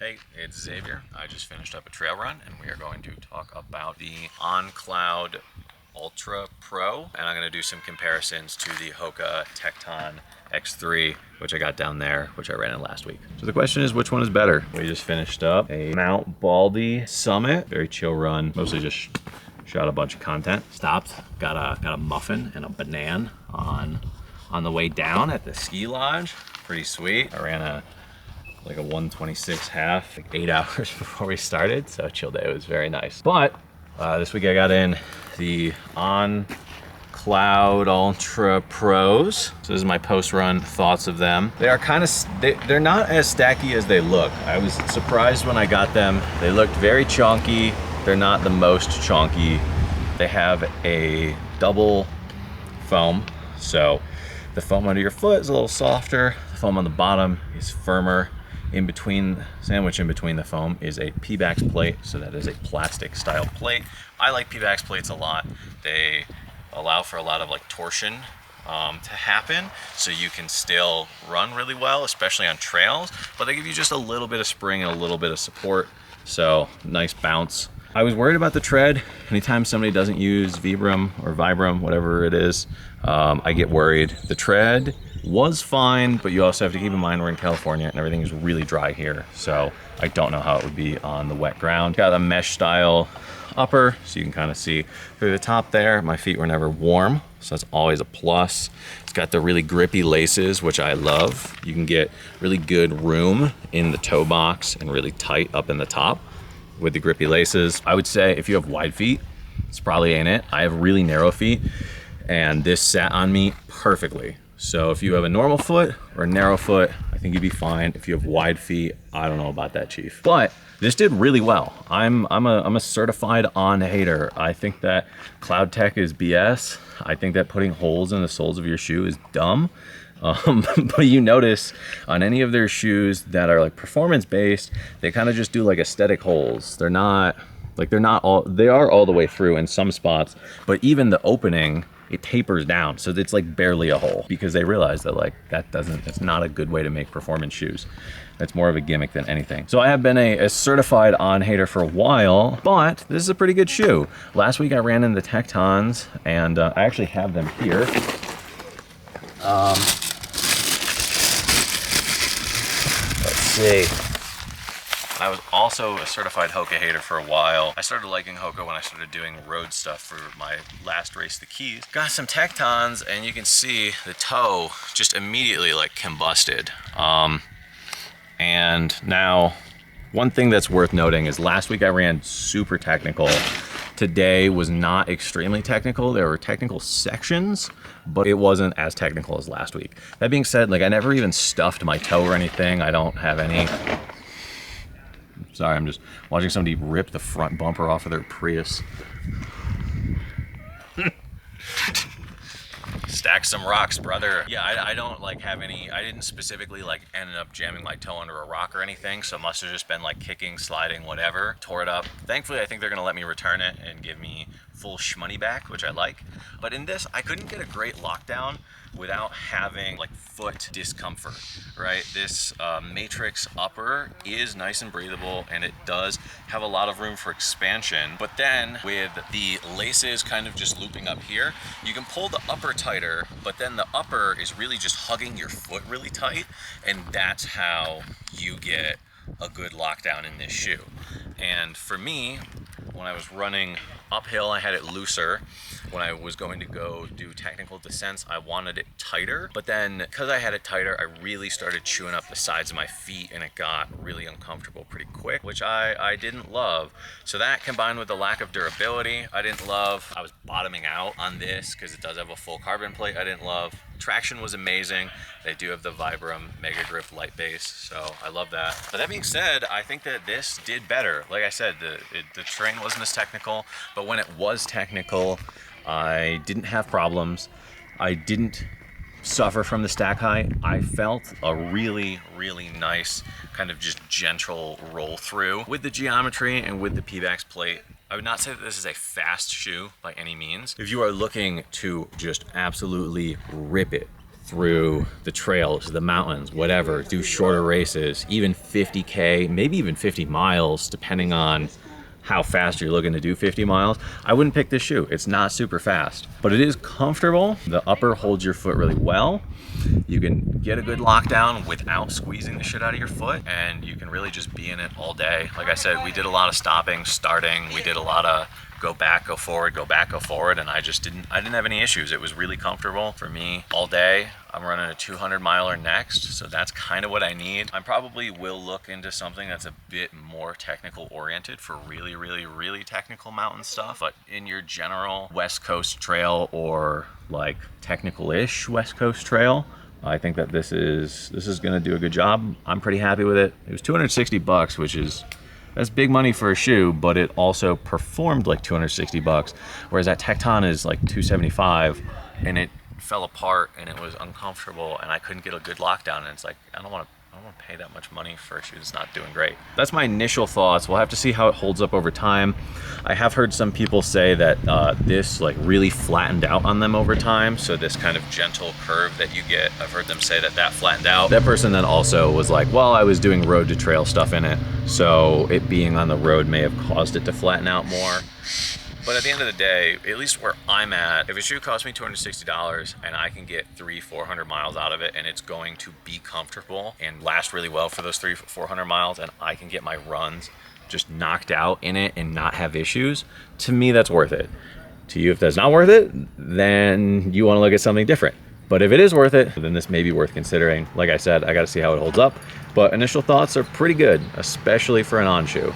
Hey, it's Xavier. I just finished up a trail run and we are going to talk about the On-Cloud Ultra Pro, and I'm going to do some comparisons to the Hoka Tecton X3, which I got down there, which I ran in last week. So the question is, which one is better? We just finished up a Mount Baldy summit, very chill run, mostly just shot a bunch of content. Stopped, got a muffin and a banana on the way down at the ski lodge. Pretty sweet. I ran like a 1:26 half, like 8 hours before we started, so chill day. It was very nice. But this week I got in the On-Cloud Ultra Pros. So this is my post-run thoughts of them. They are kind of, they're not as stacky as they look. I was surprised when I got them. They looked very chonky. They're not the most chonky. They have a double foam, so the foam under your foot is a little softer. The foam on the bottom is firmer. In between, sandwich in between the foam is a P-Bax plate, so that is a plastic style plate. I like P-Bax plates a lot. They allow for a lot of like torsion to happen, so you can still run really well, especially on trails, but they give you just a little bit of spring and a little bit of support, so nice bounce. I was worried about the tread. Anytime somebody doesn't use Vibram or Vibram, whatever it is, I get worried. The tread was fine, but you also have to keep in mind we're in California and everything is really dry here, so I don't know how it would be on the wet ground. Got a mesh style upper, so you can kind of see through the top there. My feet were never warm, so that's always a plus. It's got the really grippy laces, which I love. You can get really good room in the toe box and really tight up in the top with the grippy laces. I would say if you have wide feet, this probably ain't it. I have really narrow feet and this sat on me perfectly. So if you have a normal foot or a narrow foot, I think you'd be fine. If you have wide feet, I don't know about that, Chief. But this did really well. I'm a certified On hater. I think that Cloud Tech is BS. I think that putting holes in the soles of your shoe is dumb. But you notice on any of their shoes that are like performance based, they kind of just do like aesthetic holes. They are all the way through in some spots, but even the opening, it tapers down, so it's like barely a hole, because they realize that like it's not a good way to make performance shoes. That's more of a gimmick than anything. So I have been a certified On hater for a while, but this is a pretty good shoe. Last week I ran in the Tectons, and I actually have them here. Let's see. I was also a certified Hoka hater for a while. I started liking Hoka when I started doing road stuff for my last race, the Keys. Got some Tectons, and you can see the toe just immediately like combusted. And now, one thing that's worth noting is last week I ran super technical. Today was not extremely technical. There were technical sections, but it wasn't as technical as last week. That being said, like I never even stuffed my toe or anything. I don't have any. Sorry, I'm just watching somebody rip the front bumper off of their Prius. Stack some rocks, brother. Yeah, I don't like have any, I didn't specifically like ended up jamming my toe under a rock or anything, so it must have just been like kicking, sliding, whatever. Tore it up. Thankfully, I think they're gonna let me return it and give me full shmoney back, which I like. But in this, I couldn't get a great lockdown without having like foot discomfort, right? This Matrix upper is nice and breathable, and it does have a lot of room for expansion. But then with the laces kind of just looping up here, you can pull the upper tighter, but then the upper is really just hugging your foot really tight, and that's how you get a good lockdown in this shoe. And for me, when I was running uphill, I had it looser. When I was going to go do technical descents, I wanted it tighter. But then, because I had it tighter, I really started chewing up the sides of my feet, and it got really uncomfortable pretty quick, which I didn't love. So that, combined with the lack of durability, I didn't love. I was bottoming out on this because it does have a full carbon plate. I didn't love. Traction was amazing. They do have the Vibram Mega Grip light base, so I love that. But that being said, I think that this did better. Like I said, the terrain wasn't as technical, but when it was technical, I didn't have problems. I didn't suffer from the stack height. I felt a really, really nice kind of just gentle roll through with the geometry and with the P-Bax plate. I would not say that this is a fast shoe by any means. If you are looking to just absolutely rip it through the trails, the mountains, whatever, do shorter races, even 50K, maybe even 50 miles, depending on how fast you're looking to do 50 miles, I wouldn't pick this shoe. It's not super fast, but it is comfortable. The upper holds your foot really well. You can get a good lockdown without squeezing the shit out of your foot, and you can really just be in it all day. Like I said, we did a lot of stopping, starting. We did a lot of go back, go forward, go back, go forward, and I didn't have any issues. It was really comfortable for me all day. I'm running a 200 miler next, so that's kind of what I need. I probably will look into something that's a bit more technical oriented for really, really, really technical mountain stuff. But in your general West Coast trail or like technical-ish West Coast trail, I think that this is gonna do a good job. I'm pretty happy with it. It was 260 bucks, which is, that's big money for a shoe, but it also performed like 260 bucks. Whereas that Tecton is like 275, and it fell apart and it was uncomfortable and I couldn't get a good lockdown, and it's like, I don't want to pay that much money for a shoe that's not doing great. That's my initial thoughts. We'll have to see how it holds up over time. I have heard some people say that this like really flattened out on them over time. So this kind of gentle curve that you get, I've heard them say that that flattened out. That person then also was like, well, I was doing road to trail stuff in it, so it being on the road may have caused it to flatten out more. But at the end of the day, at least where I'm at, if a shoe costs me $260 and I can get 300-400 miles out of it, and it's going to be comfortable and last really well for those 300-400 miles, and I can get my runs just knocked out in it and not have issues, to me, that's worth it. To you, if that's not worth it, then you want to look at something different. But if it is worth it, then this may be worth considering. Like I said, I got to see how it holds up. But initial thoughts are pretty good, especially for an on shoe.